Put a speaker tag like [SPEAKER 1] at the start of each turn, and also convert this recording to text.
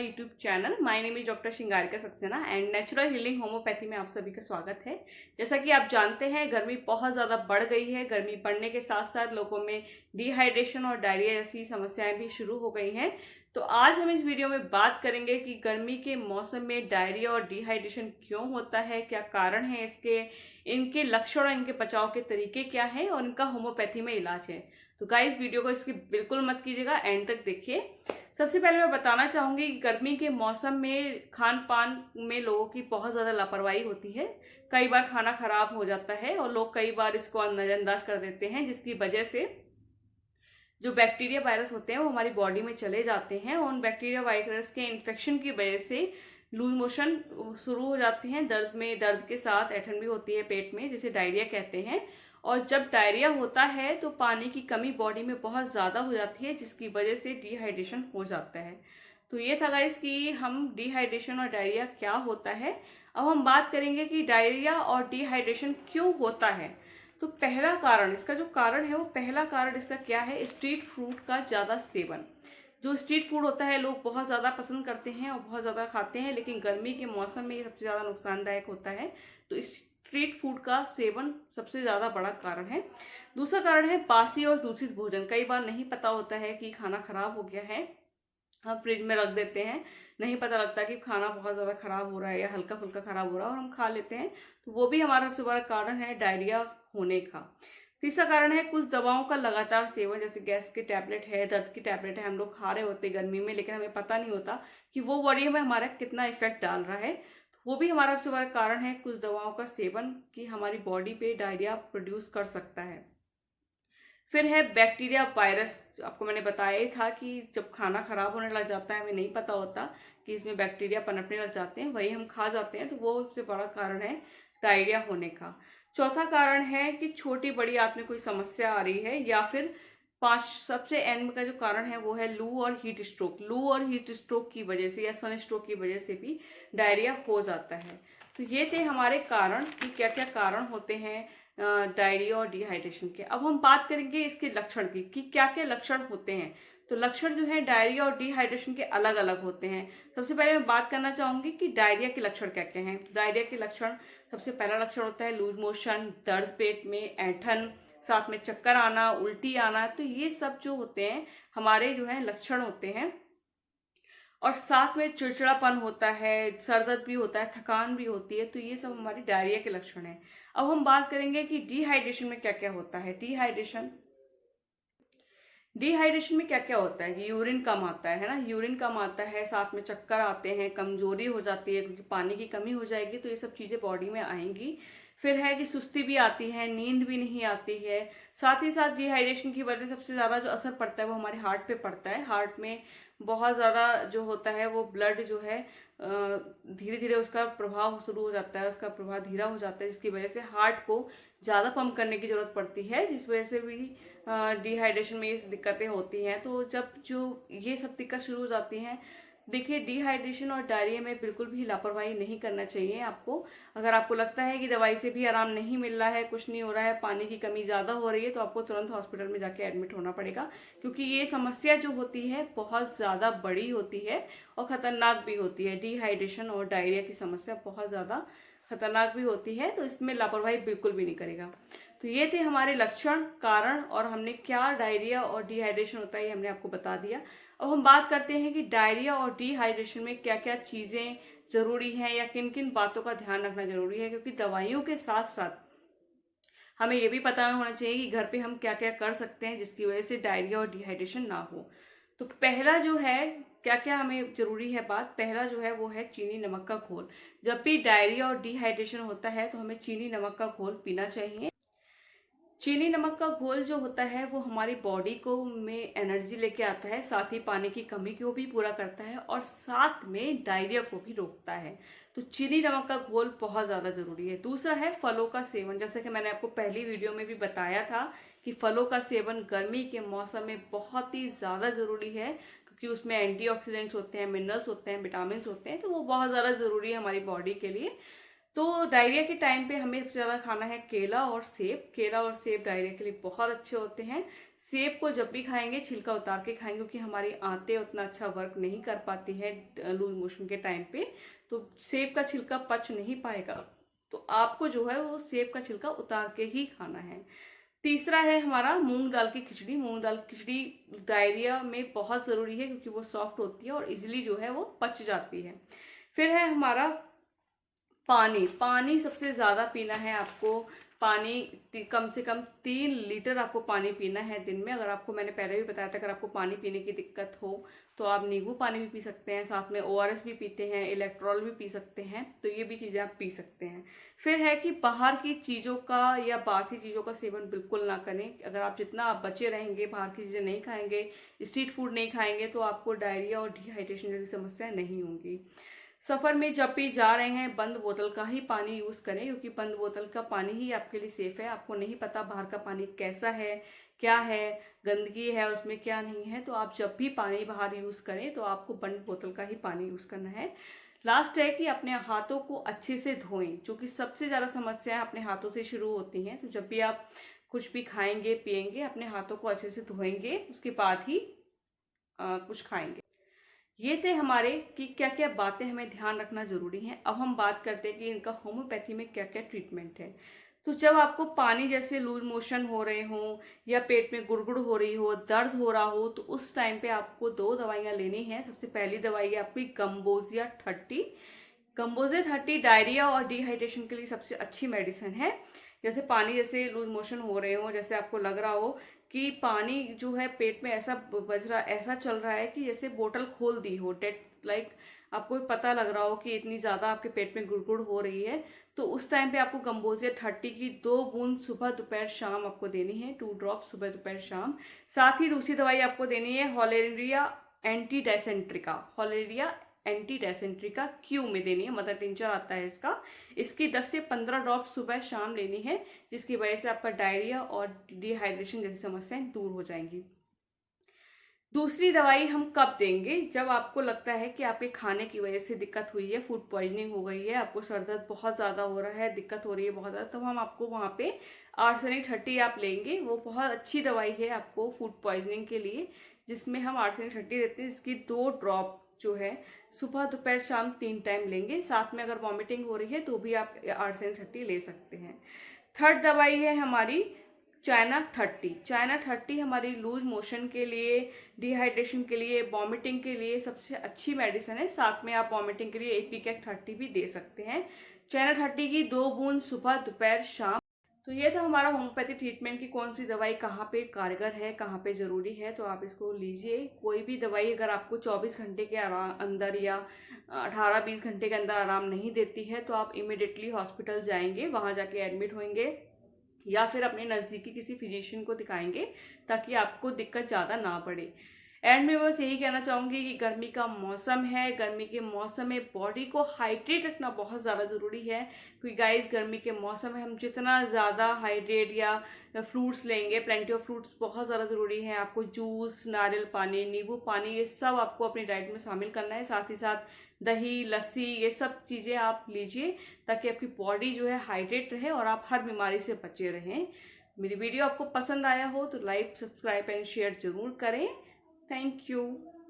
[SPEAKER 1] YouTube channel. My name is doctor Shringarika Saxena and natural healing homeopathy में आप सभी का स्वागत है। जैसा कि आप जानते हैं, गर्मी बहुत ज़्यादा बढ़ गई है। गर्मी बढ़ने के साथ साथ लोगों में डिहाइड्रेशन और डायरिया जैसी समस्याएं भी शुरू हो गई हैं। तो आज हम इस वीडियो में बात करेंगे कि गर्मी के मौसम में डायरिया और डिहाइड्रेशन क्यों होता है, क्या कारण है इसके, इनके लक्षण और इनके बचाव के तरीके क्या हैं और इनका होम्योपैथी में इलाज है। तो गाइस, वीडियो को इसकी बिल्कुल मत कीजिएगा, एंड तक देखिए। सबसे पहले मैं बताना चाहूँगी कि गर्मी के मौसम में खान पान में लोगों की बहुत ज़्यादा लापरवाही होती है। कई बार खाना खराब हो जाता है और लोग कई बार इसको नज़रअंदाज कर देते हैं, जिसकी वजह से जो बैक्टीरिया वायरस होते हैं वो हमारी बॉडी में चले जाते हैं। और उन बैक्टीरिया वायरस के इन्फेक्शन की वजह से लूज मोशन शुरू हो जाती हैं, दर्द के साथ ऐंठन भी होती है पेट में, जिसे डायरिया कहते हैं। और जब डायरिया होता है तो पानी की कमी बॉडी में बहुत ज़्यादा हो जाती है, जिसकी वजह से डिहाइड्रेशन हो जाता है। तो ये था गाइस कि हम डिहाइड्रेशन और डायरिया क्या होता है। अब हम बात करेंगे कि डायरिया और डिहाइड्रेशन क्यों होता है। तो पहला कारण, इसका जो कारण है वो पहला कारण इसका क्या है, स्ट्रीट फूड का ज़्यादा सेवन। जो स्ट्रीट फूड होता है लोग बहुत ज़्यादा पसंद करते हैं और बहुत ज़्यादा खाते हैं, लेकिन गर्मी के मौसम में ये सबसे ज़्यादा नुकसानदायक होता है। तो स्ट्रीट फूड का सेवन सबसे ज़्यादा बड़ा कारण है। दूसरा कारण है बासी और दूषित भोजन। कई बार नहीं पता होता है कि खाना खराब हो गया है, हम फ्रिज में रख देते हैं, नहीं पता लगता कि खाना बहुत ज़्यादा खराब हो रहा है या हल्का फुल्का खराब हो रहा है और हम खा लेते हैं। तो वो भी हमारा सबसे बड़ा कारण है डायरिया होने का। तीसरा कारण है कुछ दवाओं का लगातार सेवन, जैसे गैस के टैबलेट है, दर्द की टैबलेट है, हम लोग खा रहे होते हैं गर्मी में, लेकिन हमें पता नहीं होता कि वो बॉडी में हमारा कितना इफेक्ट डाल रहा है। तो वो भी हमारा सबसे बड़ा कारण है कुछ दवाओं का सेवन, कि हमारी बॉडी पे डायरिया प्रोड्यूस कर सकता है। फिर है बैक्टीरिया वायरस। आपको मैंने बताया ही था कि जब खाना खराब होने लग जाता है, हमें नहीं पता होता कि इसमें बैक्टीरिया पनपने लग जाते हैं, वही हम खा जाते हैं, तो वो सबसे बड़ा कारण है डायरिया होने का। चौथा कारण है कि छोटी बड़ी आंत में कोई समस्या आ रही है, या फिर पांच सबसे एंड का जो कारण है वो है लू और हीट स्ट्रोक। लू और हीट स्ट्रोक की वजह से या सन स्ट्रोक की वजह से भी डायरिया हो जाता है। तो ये थे हमारे कारण कि क्या क्या कारण होते हैं डायरिया और डिहाइड्रेशन के। अब हम बात करेंगे इसके लक्षण की कि क्या क्या लक्षण होते हैं। तो लक्षण जो है डायरिया और डिहाइड्रेशन के अलग अलग होते हैं। सबसे पहले मैं बात करना चाहूंगी कि डायरिया के लक्षण क्या क्या हैं। डायरिया के लक्षण, सबसे पहला लक्षण होता है लूज मोशन, दर्द पेट में, ऐंठन, साथ में चक्कर आना, उल्टी आना। तो ये सब जो होते हैं हमारे जो है लक्षण होते हैं। और साथ में चिड़चिड़ापन होता है, सर दर्द भी होता है, थकान भी होती है। तो ये सब हमारी डायरिया के लक्षण हैं। अब हम बात करेंगे कि डिहाइड्रेशन में क्या क्या होता है। डिहाइड्रेशन में क्या क्या होता है कि यूरिन कम आता है ना, यूरिन कम आता है, साथ में चक्कर आते हैं, कमजोरी हो जाती है क्योंकि पानी की कमी हो जाएगी, तो ये सब चीज़ें बॉडी में आएंगी। फिर है कि सुस्ती भी आती है, नींद भी नहीं आती है। साथ ही साथ डिहाइड्रेशन की वजह से सबसे ज़्यादा जो असर पड़ता है वो हमारे हार्ट पे पड़ता है। हार्ट में बहुत ज़्यादा जो होता है वो ब्लड जो है धीरे धीरे उसका प्रभाव शुरू हो जाता है, उसका प्रभाव धीरा हो जाता है, जिसकी वजह से हार्ट को ज़्यादा पंप करने की ज़रूरत पड़ती है, जिस वजह से भी डिहाइड्रेशन में ये दिक्कतें होती हैं। तो जब जो ये सब दिक्कत शुरू हो जाती हैं, देखिए डिहाइड्रेशन और डायरिया में बिल्कुल भी लापरवाही नहीं करना चाहिए आपको। अगर आपको लगता है कि दवाई से भी आराम नहीं मिल रहा है, कुछ नहीं हो रहा है, पानी की कमी ज़्यादा हो रही है, तो आपको तुरंत हॉस्पिटल में जाके एडमिट होना पड़ेगा, क्योंकि ये समस्या जो होती है बहुत ज़्यादा बड़ी होती है और ख़तरनाक भी होती है। डिहाइड्रेशन और डायरिया की समस्या बहुत ज़्यादा खतरनाक भी होती है, तो इसमें लापरवाही बिल्कुल भी नहीं करेगा। तो ये थे हमारे लक्षण, कारण, और हमने क्या डायरिया और डिहाइड्रेशन होता है ये हमने आपको बता दिया। अब हम बात करते हैं कि डायरिया और डिहाइड्रेशन में क्या क्या चीज़ें ज़रूरी हैं या किन किन बातों का ध्यान रखना ज़रूरी है, क्योंकि दवाइयों के साथ साथ हमें ये भी पता होना चाहिए कि घर पे हम क्या क्या कर सकते हैं जिसकी वजह से डायरिया और डिहाइड्रेशन ना हो। तो पहला जो है क्या क्या हमें जरूरी है बात, पहला जो है वो है चीनी नमक का घोल। जब भी डायरिया और डिहाइड्रेशन होता है तो हमें चीनी नमक का घोल पीना चाहिए। चीनी नमक का घोल जो होता है वो हमारी बॉडी को में एनर्जी लेके आता है, साथ ही पानी की कमी को भी पूरा करता है और साथ में डायरिया को भी रोकता है। तो चीनी नमक का घोल बहुत ज़्यादा ज़रूरी है। दूसरा है फलों का सेवन। जैसे कि मैंने आपको पहली वीडियो में भी बताया था कि फलों का सेवन गर्मी के मौसम में बहुत ही ज़्यादा ज़रूरी है, क्योंकि उसमें एंटीऑक्सीडेंट्स होते हैं, मिनरल्स होते हैं, विटामिन होते हैं, तो वो बहुत ज़्यादा ज़रूरी है हमारी बॉडी के लिए। तो डायरिया के टाइम पे हमें सबसे ज़्यादा खाना है केला और सेब। केला और सेब डायरिया के लिए बहुत अच्छे होते हैं। सेब को जब भी खाएंगे छिलका उतार के खाएंगे, क्योंकि हमारी आंतें उतना अच्छा वर्क नहीं कर पाती है लूज मोशन के टाइम पे, तो सेब का छिलका पच नहीं पाएगा, तो आपको जो है वो सेब का छिलका उतार के ही खाना है। तीसरा है हमारा मूंग दाल की खिचड़ी। मूंग दाल की खिचड़ी डायरिया में बहुत ज़रूरी है, क्योंकि वो सॉफ्ट होती है और इजीली जो है वो पच जाती है। फिर है हमारा पानी। पानी सबसे ज़्यादा पीना है आपको। पानी कम से कम 3 लीटर आपको पानी पीना है दिन में। अगर आपको, मैंने पहले भी बताया था, अगर आपको पानी पीने की दिक्कत हो तो आप नींबू पानी भी पी सकते हैं, साथ में ORS भी पीते हैं, इलेक्ट्रॉल भी पी सकते हैं, तो ये भी चीज़ें आप पी सकते हैं। फिर है कि बाहर की चीज़ों का या बासी चीज़ों का सेवन बिल्कुल ना करें। अगर आप जितना आप बचे रहेंगे, बाहर की चीज़ें नहीं खाएंगे, स्ट्रीट फूड नहीं खाएंगे, तो आपको डायरिया और डिहाइड्रेशन जैसी समस्याएं नहीं होंगी। सफ़र में जब भी जा रहे हैं बंद बोतल का ही पानी यूज़ करें, क्योंकि बंद बोतल का पानी ही आपके लिए सेफ़ है। आपको नहीं पता बाहर का पानी कैसा है, क्या है, गंदगी है उसमें, क्या नहीं है, तो आप जब भी पानी बाहर यूज़ करें तो आपको बंद बोतल का ही पानी यूज़ करना है। लास्ट है कि अपने हाथों को अच्छे से धोएं, क्योंकि सबसे ज़्यादा समस्याएं अपने हाथों से शुरू होती हैं। तो जब भी आप कुछ भी खाएंगे पिएंगे, अपने हाथों को अच्छे से धोएंगे, उसके बाद ही कुछ खाएंगे। ये थे हमारे कि क्या क्या बातें हमें ध्यान रखना ज़रूरी है। अब हम बात करते हैं कि इनका होम्योपैथी में क्या क्या ट्रीटमेंट है। तो जब आपको पानी जैसे लूज मोशन हो रहे हों या पेट में गुड़गुड़ हो रही हो, दर्द हो रहा हो, तो उस टाइम पे आपको 2 दवाइयाँ लेनी हैं। सबसे पहली दवाई है आपकी गम्बोजिया 30। गम्बोजिया 30 डायरिया और डिहाइड्रेशन के लिए सबसे अच्छी मेडिसिन है। जैसे पानी जैसे लूज मोशन हो रहे हो, जैसे आपको लग रहा हो कि पानी जो है पेट में ऐसा बज रहा, ऐसा चल रहा है कि जैसे बोतल खोल दी हो, डेट लाइक आपको पता लग रहा हो कि इतनी ज़्यादा आपके पेट में गुड़गुड़ हो रही है, तो उस टाइम पे आपको गम्बोजिया 30 की 2 बूंद सुबह दोपहर शाम आपको देनी है, 2 ड्रॉप सुबह दोपहर शाम। साथ ही दूसरी दवाई आपको देनी है होलेरिया एंटी डायसेंट्रिका। होलेरिया एंटी डायसेंट्रिका क्यू में देनी है, मदर टिंचर आता है इसका। इसकी 10 से 15 ड्रॉप सुबह शाम लेनी है, जिसकी वजह से आपका डायरिया और डिहाइड्रेशन जैसी समस्याएं दूर हो जाएंगी। दूसरी दवाई हम कब देंगे? जब आपको लगता है कि आपके खाने की वजह से दिक्कत हुई है, फूड पॉइजनिंग हो गई है, आपको सर दर्द बहुत ज़्यादा हो रहा है, दिक्कत हो रही है बहुत ज़्यादा, तब हम आपको वहाँ पे आर्सेनिक 30 आप लेंगे। वो बहुत अच्छी दवाई है आपको फूड पॉइजनिंग के लिए, जिसमें हम आर्सेनिक 30 देते हैं। इसकी 2 ड्रॉप जो है सुबह दोपहर शाम 3 टाइम लेंगे। साथ में अगर वॉमिटिंग हो रही है तो भी आप आर्सेनिक 30 ले सकते हैं। थर्ड दवाई है हमारी चाइना 30। चाइना 30 हमारी लूज मोशन के लिए, डिहाइड्रेशन के लिए, वॉमिटिंग के लिए सबसे अच्छी मेडिसिन है। साथ में आप वॉमिटिंग के लिए एपिकैक 30 भी दे सकते हैं। चाइना 30 की 2 बूंद सुबह दोपहर शाम। तो ये था हमारा होम्योपैथी ट्रीटमेंट की कौन सी दवाई कहाँ पे कारगर है, कहाँ पे ज़रूरी है, तो आप इसको लीजिए। कोई भी दवाई अगर आपको 24 घंटे के अंदर या 18-20 घंटे के अंदर आराम नहीं देती है, तो आप इमिडिएटली हॉस्पिटल जाएंगे, वहाँ जाके एडमिट होंगे या फिर अपने नज़दीकी किसी फिजिशियन को दिखाएंगे, ताकि आपको दिक्कत ज़्यादा ना पड़े। एंड में बस यही कहना चाहूँगी कि गर्मी का मौसम है, गर्मी के मौसम में बॉडी को हाइड्रेट रखना बहुत ज़्यादा ज़रूरी है। क्योंकि गाइस गर्मी के मौसम में हम जितना ज़्यादा हाइड्रेट या फ्रूट्स लेंगे, प्लेंटी ऑफ फ्रूट्स बहुत ज़्यादा ज़रूरी है। आपको जूस, नारियल पानी, नींबू पानी, ये सब आपको अपनी डाइट में शामिल करना है। साथ ही साथ दही, लस्सी, ये सब चीज़ें आप लीजिए, ताकि आपकी बॉडी जो है हाइड्रेट रहे और आप हर बीमारी से बचे रहें। मेरी वीडियो आपको पसंद आया हो तो लाइक, सब्सक्राइब एंड शेयर ज़रूर करें। Thank you.